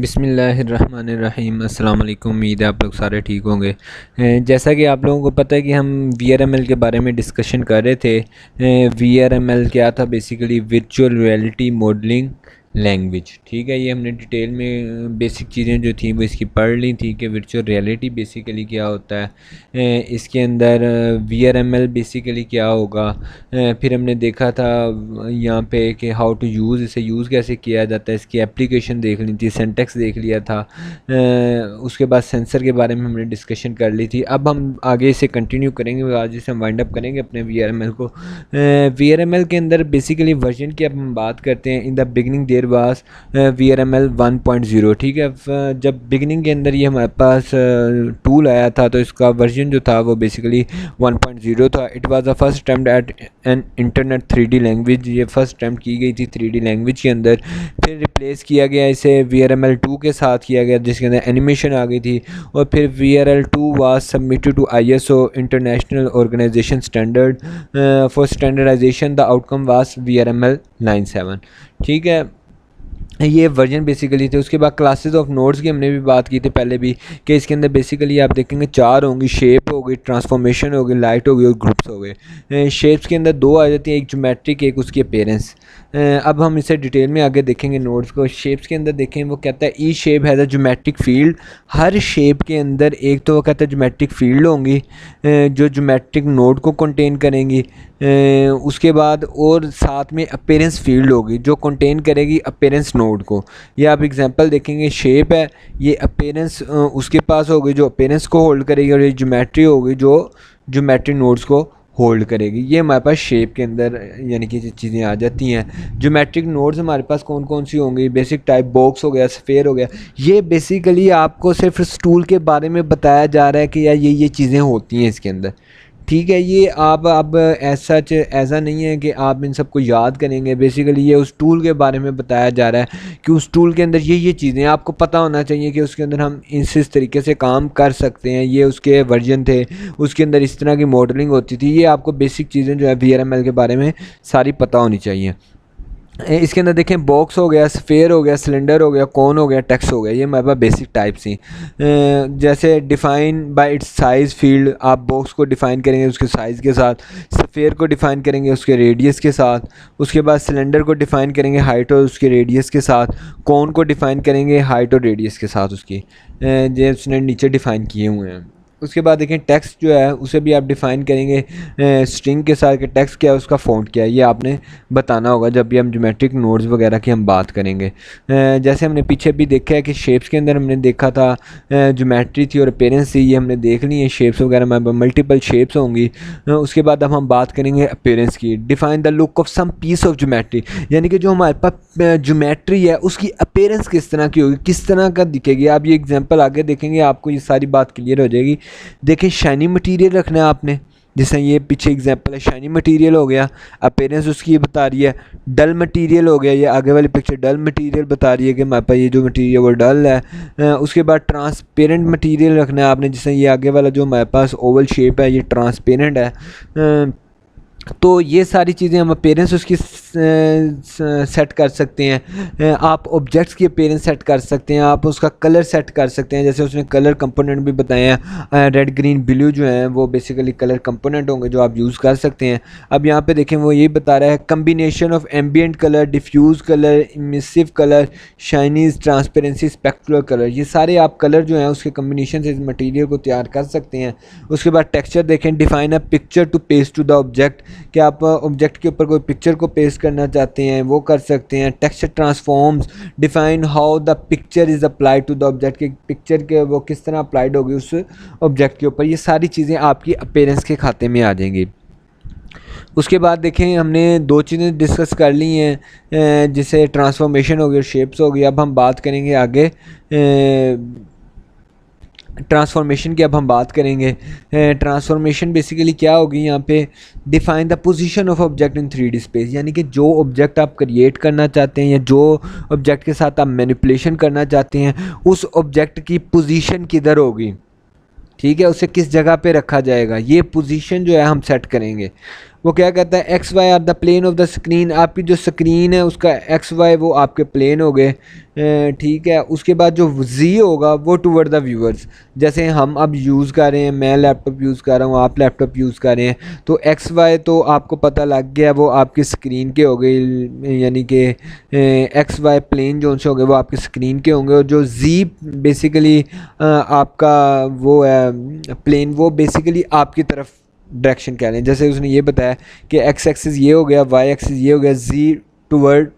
بسم اللہ الرحمن الرحیم۔ السلام علیکم، امید ہے آپ لوگ سارے ٹھیک ہوں گے۔ جیسا کہ آپ لوگوں کو پتہ ہے کہ ہم وی آر ایم ایل کے بارے میں ڈسکشن کر رہے تھے۔ وی آر ایم ایل کیا تھا؟ Basically virtual reality modelling language, ٹھیک ہے۔ یہ ہم نے ڈیٹیل میں بیسک چیزیں جو تھیں وہ اس کی پڑھ لی تھیں کہ ورچوئل ریئلٹی بیسیکلی کیا ہوتا ہے، اس کے اندر V R M L basically کیا ہوگا۔ پھر ہم نے دیکھا تھا یہاں پہ کہ ہاؤ ٹو یوز، اسے یوز کیسے کیا جاتا ہے، اس کی اپلیکیشن دیکھ لی تھی، سینٹیکس دیکھ لیا تھا۔ اس کے بعد سینسر کے بارے میں ہم نے ڈسکشن کر لی تھی۔ اب ہم آگے اسے کنٹینیو کریں گے، آج اسے ہم وائنڈ اپ کریں گے اپنے وی آر ایم ایل کو۔ وی آر ایم ایل کے اندر بیسیکلی ورژن کی اب ہم بات کرتے ہیں۔ In the beginning there was V R M L 1.0، ٹھیک ہے۔ جب بگننگ کے اندر یہ ہمارے پاس ٹول آیا تھا تو اس کا ورژن جو تھا وہ بیسیکلی 1.0 تھا۔ It was the first attempt at an internet 3D language, یہ فرسٹ اٹمپٹ کی گئی تھی 3D لینگویج کے اندر۔ پھر ریپلیس کیا گیا اسے وی آر ایم ایل 2 کے ساتھ کیا گیا، جس کے اندر اینیمیشن آ گئی تھی۔ اور پھر V R L 2 was submitted to ISO international organisation standard for standardisation, the outcome was V R M L 9.7، ٹھیک ہے۔ یہ ورژن بیسیکلی تھے۔ اس کے بعد کلاسز آف نوڈز کی ہم نے بھی بات کی تھی پہلے بھی، کہ اس کے اندر بیسیکلی آپ دیکھیں گے 4 ہوں گی، شیپ ہوگی، ٹرانسفارمیشن ہوگی، لائٹ ہوگی اور گروپس ہو گئے۔ شیپس کے اندر 2 آ جاتی ہیں، ایک جیومیٹرک، ایک اس کی اپیرنس۔ اب ہم اسے ڈیٹیل میں آگے دیکھیں گے نوڈز کو۔ شیپس کے اندر دیکھیں وہ کہتا ہے a shape has a geometric field, ہر شیپ کے اندر ایک تو وہ کہتا ہے جیومیٹرک فیلڈ ہوں گی جو جیومیٹرک نوڈ کو کنٹین کریں گی، اس کے بعد اور ساتھ میں اپیرنس فیلڈ ہوگی جو کنٹین کرے گی اپیرنس نوڈ کو۔ یہ آپ ایگزامپل دیکھیں گے، شیپ ہے، یہ اپیرنس اس کے پاس ہوگی جو اپیرنس کو ہولڈ کرے گی، اور یہ جیومیٹری ہوگی جو جیومیٹری نوڈز کو ہولڈ کرے گی۔ یہ ہمارے پاس شیپ کے اندر یعنی کہ چیزیں آ جاتی ہیں۔ جیومیٹرک نوڈز ہمارے پاس کون کون سی ہوں گی؟ بیسک ٹائپ باکس ہو گیا، اسفیئر ہو گیا۔ یہ بیسیکلی آپ کو صرف اس ٹول کے بارے میں بتایا جا رہا ہے کہ یہ چیزیں ہوتی ہیں اس کے اندر، ٹھیک ہے۔ یہ آپ اب ایسا نہیں ہے کہ آپ ان سب کو یاد کریں گے، بیسیکلی یہ اس ٹول کے بارے میں بتایا جا رہا ہے کہ اس ٹول کے اندر یہ چیزیں آپ کو پتہ ہونا چاہیے کہ اس کے اندر ہم اس طریقے سے کام کر سکتے ہیں۔ یہ اس کے ورژن تھے، اس کے اندر اس طرح کی ماڈلنگ ہوتی تھی۔ یہ آپ کو بیسک چیزیں جو ہے وی آر ایم ایل کے بارے میں ساری پتہ ہونی چاہیے۔ اس کے اندر دیکھیں باکس ہو گیا، اسفیئر ہو گیا، سلنڈر ہو گیا، کون ہو گیا، ٹیکس ہو گیا، یہ ہمارے پاس بیسک ٹائپس ہیں۔ جیسے define by it's size field, آپ باکس کو ڈیفائن کریں گے اس کے سائز کے ساتھ، اسفیئر کو ڈیفائن کریں گے اس کے ریڈیس کے ساتھ، اس کے بعد سلنڈر کو ڈیفائن کریں گے ہائٹ اور اس کے ریڈیس کے ساتھ، کون کو ڈیفائن کریں گے ہائٹ اور ریڈیس کے ساتھ اس کی، جو اس نے نیچے ڈیفائن کیے ہوئے ہیں۔ اس کے بعد دیکھیں ٹیکسٹ جو ہے اسے بھی آپ ڈیفائن کریں گے اسٹرنگ کے ساتھ کہ ٹیکسٹ کیا ہے، اس کا فونٹ کیا ہے، یہ آپ نے بتانا ہوگا جب بھی ہم جیومیٹرک نوڈز وغیرہ کی ہم بات کریں گے۔ جیسے ہم نے پیچھے بھی دیکھا ہے کہ شیپس کے اندر ہم نے دیکھا تھا جیومیٹری تھی اور اپیرنس تھی، یہ ہم نے دیکھ لی ہیں شیپس وغیرہ میں، ملٹیپل شیپس ہوں گی۔ اس کے بعد اب ہم بات کریں گے اپیرنس کی۔ Define the look of some piece of geometry, یعنی کہ جو ہمارے پاس جیومیٹری ہے اس کی اپیرنس کس طرح کی ہوگی، کس طرح کا دکھے گی۔ آپ یہ ایگزامپل آگے دیکھیں گے آپ کو یہ ساری بات کلیئر ہو جائے گی۔ دیکھیں شائنی مٹیریل رکھنا ہے آپ نے، جیسے یہ پیچھے ایگزامپل ہے، شائنی مٹیریل ہو گیا، اپیرنس اس کی یہ بتا رہی ہے۔ ڈل مٹیریل ہو گیا، یہ آگے والی پکچر ڈل مٹیریل بتا رہی ہے کہ ہمارے پاس یہ جو مٹیریل ہے وہ ڈل ہے۔ اس کے بعد ٹرانسپیرنٹ مٹیریل رکھنا ہے آپ نے، جیسے یہ آگے والا جو ہمارے پاس اوول شیپ ہے یہ ٹرانسپیرنٹ ہے۔ تو یہ ساری چیزیں ہم اپیرنس اس کی سیٹ کر سکتے ہیں۔ آپ آبجیکٹس کی اپیرنس سیٹ کر سکتے ہیں، آپ اس کا کلر سیٹ کر سکتے ہیں، جیسے اس نے کلر کمپوننٹ بھی بتائے ہیں، ریڈ گرین بلیو جو ہیں وہ بیسیکلی کلر کمپوننٹ ہوں گے جو آپ یوز کر سکتے ہیں۔ اب یہاں پہ دیکھیں وہ یہ بتا رہا ہے combination of ambient colour, diffuse colour, emissive colour, shininess, transparency, spectral colour, یہ سارے آپ کلر جو ہیں اس کے کمبینیشن سے اس مٹیریل کو تیار کر سکتے ہیں۔ اس کے بعد ٹیکسچر دیکھیں، define a picture to paste to the object, کہ آپ آبجیکٹ کے اوپر کوئی پکچر کو پیسٹ کرنا چاہتے ہیں وہ کر سکتے ہیں۔ Texture transforms, define how the picture is applied to the object, کہ پکچر کے وہ کس طرح اپلائڈ ہوگی اس آبجیکٹ کے اوپر۔ یہ ساری چیزیں آپ کی اپیرنس کے کھاتے میں آ جائیں گی۔ اس کے بعد دیکھیں ہم نے 2 چیزیں ڈسکس کر لی ہیں، جسے ٹرانسفارمیشن ہوگی اور شیپس ہوگی۔ اب ہم بات کریں گے آگے ٹرانسفارمیشن کی۔ اب ہم بات کریں گے ٹرانسفارمیشن بیسیکلی کیا ہوگی یہاں پہ، define the position of object in 3D space, یعنی کہ جو آبجیکٹ آپ کریٹ کرنا چاہتے ہیں یا جو آبجیکٹ کے ساتھ آپ مینیپولیشن کرنا چاہتے ہیں اس آبجیکٹ کی پوزیشن کدھر ہوگی، ٹھیک ہے، اسے کس جگہ پہ رکھا جائے گا، یہ پوزیشن جو ہے ہم سیٹ کریں گے۔ وہ کیا کہتا ہے X Y are the plane of the screen, آپ کی جو اسکرین ہے اس کا ایکس وائی وہ آپ کے پلین ہو گئے, ٹھیک ہے. اس کے بعد جو زی ہوگا وہ ٹورڈ دا ویورز, جیسے ہم اب یوز کر رہے ہیں, میں لیپ ٹاپ یوز کر رہا ہوں, آپ لیپ ٹاپ یوز کر رہے ہیں, تو ایکس وائی تو آپ کو پتہ لگ گیا وہ آپ کی اسکرین کے ہو گئے, یعنی کہ ایکس وائی پلین جو سے ہو گئے وہ آپ کی اسکرین کے ہوں گے. اور جو زی بیسیکلی آپ کا وہ ہے پلین, وہ بیسیکلی آپ کی طرف ڈائریکشن کہہ لیں. جیسے اس نے یہ بتایا کہ ایکس ایکسس یہ ہو گیا, وائی ایکسس یہ ہو گیا, زی ٹورڈ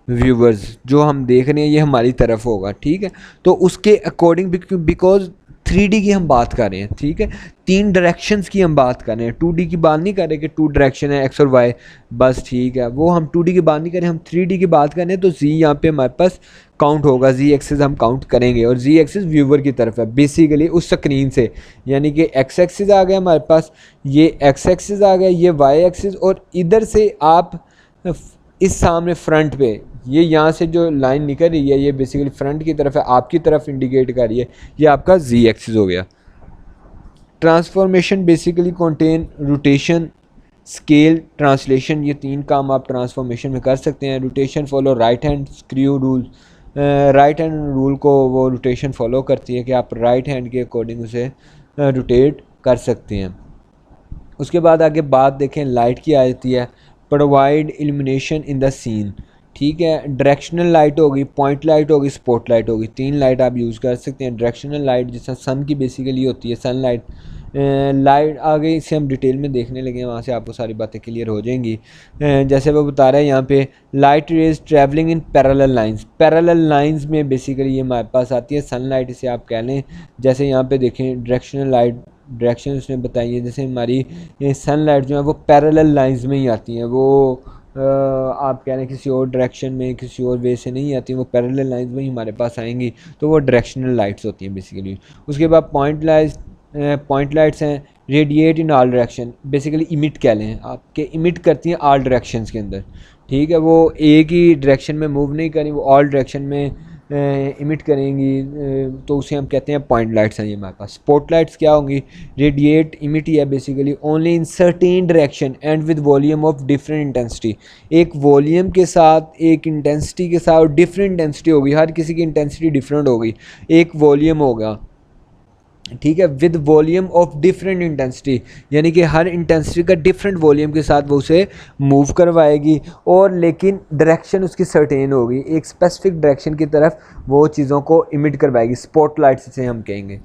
ویورز, جو ہم دیکھ رہے ہیں یہ ہماری طرف ہوگا, ٹھیک ہے. تو اس کے اکارڈنگ بیکاز 3D کی ہم بات کر رہے ہیں, ٹھیک ہے, 3 ڈائریکشنز کی ہم بات کر رہے ہیں, 2D کی بات نہیں کر رہے کہ 2 ڈائریکشن ہے ایکس اور وائی بس, ٹھیک ہے, وہ ہم 2D کی بات نہیں کر رہے, ہم 3D کی بات کر رہے ہیں. تو زی یہاں پہ ہمارے پاس کاؤنٹ ہوگا, زی ایکسس ہم کاؤنٹ کریں گے, اور زی ایکسس ویور کی طرف ہے بیسیکلی اس اسکرین سے, یعنی کہ ایکس ایکسس آ گیا ہمارے پاس, یہ ایکس ایکسس آ گیا, یہ وائی ایکسس, اور ادھر سے آپ اس سامنے فرنٹ پہ یہ یہاں سے جو لائن نکل رہی ہے یہ بیسیکلی فرنٹ کی طرف ہے, آپ کی طرف انڈیکیٹ کر رہی ہے, یہ آپ کا زی ایکسس ہو گیا. Transformation basically contain rotation, scale, translation, یہ 3 کام آپ ٹرانسفارمیشن میں کر سکتے ہیں. Rotation follow right hand screw rule, right hand rule کو وہ روٹیشن فالو کرتی ہے کہ آپ رائٹ ہینڈ کے اکارڈنگ اسے روٹیٹ کر سکتے ہیں. اس کے بعد آگے بات دیکھیں لائٹ کی آ جاتی ہے, پرووائڈ ایلومینیشن ان دا سین, ٹھیک ہے. ڈائریکشنل لائٹ ہوگی, پوائنٹ لائٹ ہوگی, اسپاٹ لائٹ ہوگی, 3 لائٹ آپ یوز کر سکتے ہیں. ڈائریکشنل لائٹ جس طرح سن کی بیسیکلی ہوتی ہے, سن لائٹ لائٹ آگے اسے ہم ڈیٹیل میں دیکھنے لگے ہیں, وہاں سے آپ کو ساری باتیں کلیئر ہو جائیں گی. جیسے وہ بتا رہا ہے یہاں پہ light raise travelling in parallel lines, parallel lines میں بیسیکلی یہ ہمارے پاس آتی ہے سن لائٹ, اسے آپ کہہ لیں. جیسے یہاں پہ دیکھیں ڈائریکشنل لائٹ, ڈائریکشن اس نے بتائی ہے, جیسے ہماری سن لائٹ جو ہے وہ پیرالل لائنز میں ہی آتی ہیں, وہ آپ کہہ رہے ہیں کسی اور ڈائریکشن میں کسی اور وے سے نہیں آتی, وہ پیرالل لائنز میں ہی ہمارے پاس آئیں گی, تو وہ ڈائریکشنل لائٹس ہوتی ہیں بیسیکلی. اس کے بعد پوائنٹ لائٹس ہیں ریڈیٹ ان آل ڈائریکشن, بیسیکلی ایمٹ کہہ لیں آپ کے, ایمٹ کرتی ہیں آل ڈائریکشنز کے اندر, ٹھیک ہے. وہ ایک ہی ڈائریکشن میں موو نہیں کریں, وہ آل ڈائریکشن میں ایمٹ کریں گی, تو اسے ہم کہتے ہیں پوائنٹ لائٹس ہیں. یہ ہمارے پاس اسپاٹ لائٹس کیا ہوں گی, ریڈیٹ ایمٹ ہی ہے basically only in certain direction and with volume of different intensity, ایک والیوم کے ساتھ, ایک انٹینسٹی کے ساتھ, اور ڈفرینٹ انٹینسٹی ہوگی, ہر کسی کی انٹینسٹی ڈفرینٹ ہوگی, ایک والیوم ہوگا, ٹھیک ہے, with volume of different intensity, یعنی کہ ہر انٹینسٹی کا ڈفرینٹ والیوم کے ساتھ وہ اسے موو کروائے گی, اور لیکن ڈائریکشن اس کی سرٹین ہوگی, ایک اسپیسیفک ڈائریکشن کی طرف وہ چیزوں کو ایمٹ کروائے گی, اسپاٹ لائٹس سے ہم کہیں گے.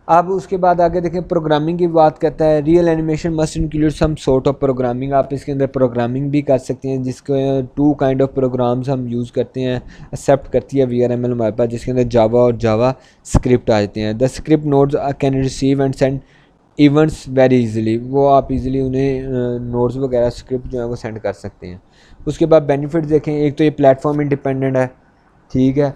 اب اس کے بعد آگے دیکھیں پروگرامنگ کی بات کرتا ہے. Real animation must include some sort of programming, آپ اس کے اندر پروگرامنگ بھی کر سکتے ہیں, جس کو 2 کائنڈ آف پروگرامز ہم یوز کرتے ہیں, ایکسیپٹ کرتی ہے VRML ہمارے پاس, جس کے اندر جاوا اور جاوا اسکرپٹ آ جاتے ہیں. The script nodes can receive and send events very easily, وہ آپ ایزیلی انہیں نوڈز وغیرہ اسکرپٹ جو ہے وہ سینڈ کر سکتے ہیں. اس کے بعد بینیفٹ دیکھیں, ایک تو یہ پلیٹ فارم انڈیپینڈنٹ ہے, ٹھیک ہے.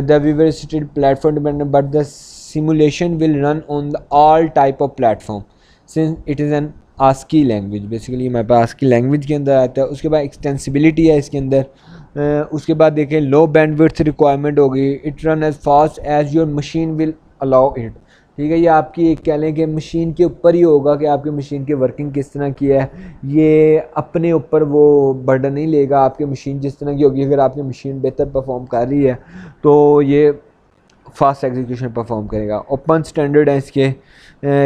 دا ویورسٹیڈ platform dependent, but the simulation will run on the all type of platform since it is an ASCII language, basically ہمارے پاس ASCII language کے اندر آتا ہے. اس کے بعد extensibility ہے اس کے اندر. اس کے بعد دیکھیں low bandwidth requirement ہوگی, it run as fast as your machine will allow it, ٹھیک ہے. یہ آپ کی ایک کہہ لیں کہ مشین کے اوپر ہی ہوگا کہ آپ کی مشین کی ورکنگ کس طرح کی ہے, یہ اپنے اوپر وہ برڈن نہیں لے گا. آپ کی مشین جس طرح کی ہوگی, اگر آپ کی مشین بہتر پرفارم کر رہی ہے تو یہ فاسٹ ایگزیکیوشن پرفارم کرے گا. اوپن اسٹینڈرڈ ہیں اس کے,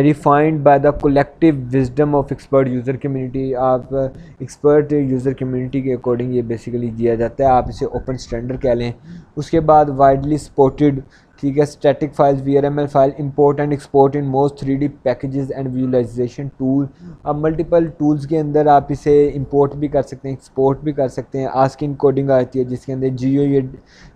refined by the collective wisdom of expert user community, آپ ایکسپرٹ یوزر کمیونٹی کے اکارڈنگ یہ بیسیکلی دیا جاتا ہے, آپ اسے اوپن اسٹینڈرڈ کہہ لیں. اس کے بعد وائڈلی سپورٹڈ, ٹھیک ہے. Static files VRML file import and export in most 3D packages and visualization tool, اب ملٹیپل ٹولز کے اندر آپ اسے امپورٹ بھی کر سکتے ہیں, ایکسپورٹ بھی کر سکتے ہیں. آسکن کوڈنگ آتی ہے جس کے اندر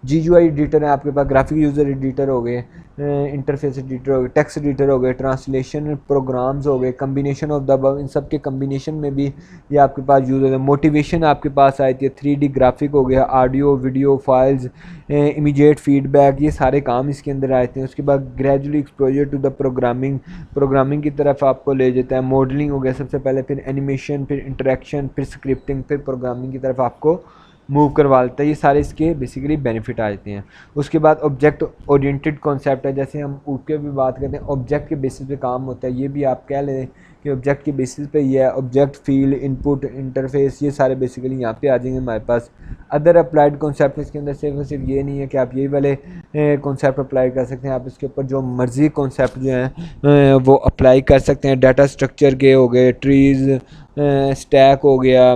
GUI ایڈیٹر ہے آپ کے پاس, گرافک یوزر ایڈیٹر ہو گئے, انٹرفیس ایڈیٹر ہو گئے, ٹیکسٹ ایڈیٹر ہو گئے, ٹرانسلیشن پروگرامز ہو گئے, کمبینیشن آف دا ابو, ان سب کے کمبینیشن میں بھی یہ آپ کے پاس یوز ہوتا ہے. موٹیویشن آپ کے پاس آتی ہے, 3D گرافک ہو گیا, audio video files, immediate feedback, یہ سارے کام اس کے اندر آتے ہیں. اس کے بعد gradually exposure to the programming کی طرف آپ کو لے جاتا ہے. ماڈلنگ ہو گیا سب سے پہلے, پھر اینیمیشن, پھر انٹریکشن, پھر اسکرپٹنگ, پھر پروگرامنگ کی طرف آپ کو موو کروا لیتا ہے. یہ سارے اس کے بیسیکلی بینیفٹ آ جاتے ہیں. اس کے بعد آبجیکٹ اورینٹڈ کانسیپٹ ہے, جیسے ہم اوپ کے بھی بات کرتے ہیں, آبجیکٹ کے بیسس پہ کام ہوتا ہے. یہ بھی آپ کہہ لیں کہ آبجیکٹ کے بیسس پہ یہ ہے. آبجیکٹ فیلڈ ان پٹ انٹرفیس یہ سارے بیسیکلی یہاں پہ آ جائیں گے ہمارے پاس. ادر اپلائڈ کانسیپٹ اس کے اندر صرف یہ نہیں ہے کہ آپ یہی والے کانسیپٹ اپلائی کر سکتے ہیں, آپ اس کے اوپر جو مرضی کانسیپٹ جو ہیں وہ اپلائی کر سکتے ہیں. ڈیٹا اسٹرکچر کے ہو گئے, ٹریز, اسٹیک ہو گیا,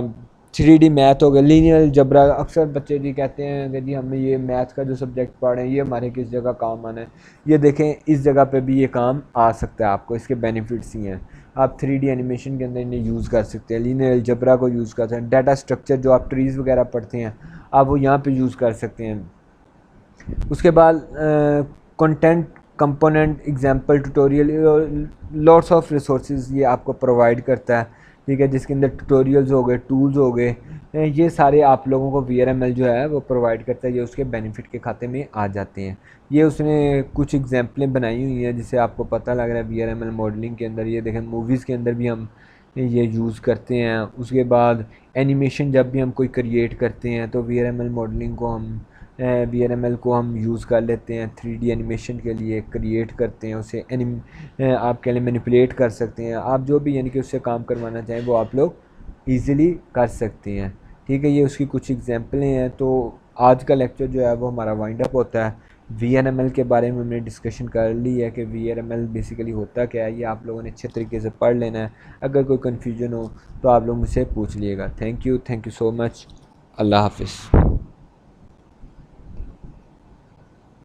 3D میتھ ہو گیا, لینئر الجبرا. اکثر بچے جی کہتے ہیں کہ جی ہم یہ میتھ کا جو سبجیکٹ پڑھ رہے ہیں یہ ہمارے کس جگہ کام آنا ہے. یہ دیکھیں اس جگہ پہ بھی یہ کام آ سکتا ہے آپ کو. اس کے بینیفٹس ہی ہیں. آپ 3D اینیمیشن کے اندر انہیں یوز کر سکتے ہیں, لینئر الجبرا کو یوز کر سکتے ہیں, ڈیٹا اسٹرکچر جو آپ ٹریز وغیرہ پڑھتے ہیں آپ وہ یہاں پہ یوز کر سکتے ہیں. اس کے بعد content component example tutorial, lots of resources یہ آپ کو پرووائڈ کرتا ہے, ٹھیک ہے, جس کے اندر ٹوٹوریلز ہو گئے, ٹولز ہو گئے, یہ سارے آپ لوگوں کو وی آر ایم ایل جو ہے وہ پرووائڈ کرتا ہے. یہ اس کے بینیفٹ کے کھاتے میں آ جاتے ہیں. یہ اس نے کچھ ایگزامپلیں بنائی ہوئی ہیں جس سے آپ کو پتہ لگ رہا ہے V R M L modelling کے اندر. یہ دیکھیں موویز کے اندر بھی ہم یہ یوز کرتے ہیں. اس کے بعد اینیمیشن جب بھی ہم کوئی کریٹ کرتے ہیں تو V R M L modelling کو وی آر ایم ایل کو ہم یوز کر لیتے ہیں 3D اینیمیشن کے لیے. کریٹ کرتے ہیں اسے, آپ کے لیے مینیپولیٹ کر سکتے ہیں. آپ جو بھی یعنی کہ اس سے کام کروانا چاہیں وہ آپ لوگ ایزیلی کر سکتے ہیں, ٹھیک ہے. یہ اس کی کچھ ایگزامپلیں ہیں. تو آج کا لیکچر جو ہے وہ ہمارا وائنڈ اپ ہوتا ہے. وی آر ایم ایل کے بارے میں ہم نے ڈسکشن کر لی ہے کہ V R M L basically ہوتا کیا ہے. یہ آپ لوگوں نے اچھے طریقے سے پڑھ لینا ہے. اگر کوئی کنفیوژن ہو تو آپ لوگ مجھ سے پوچھ لیے گا. تھینک یو سو مچ. اللہ حافظ.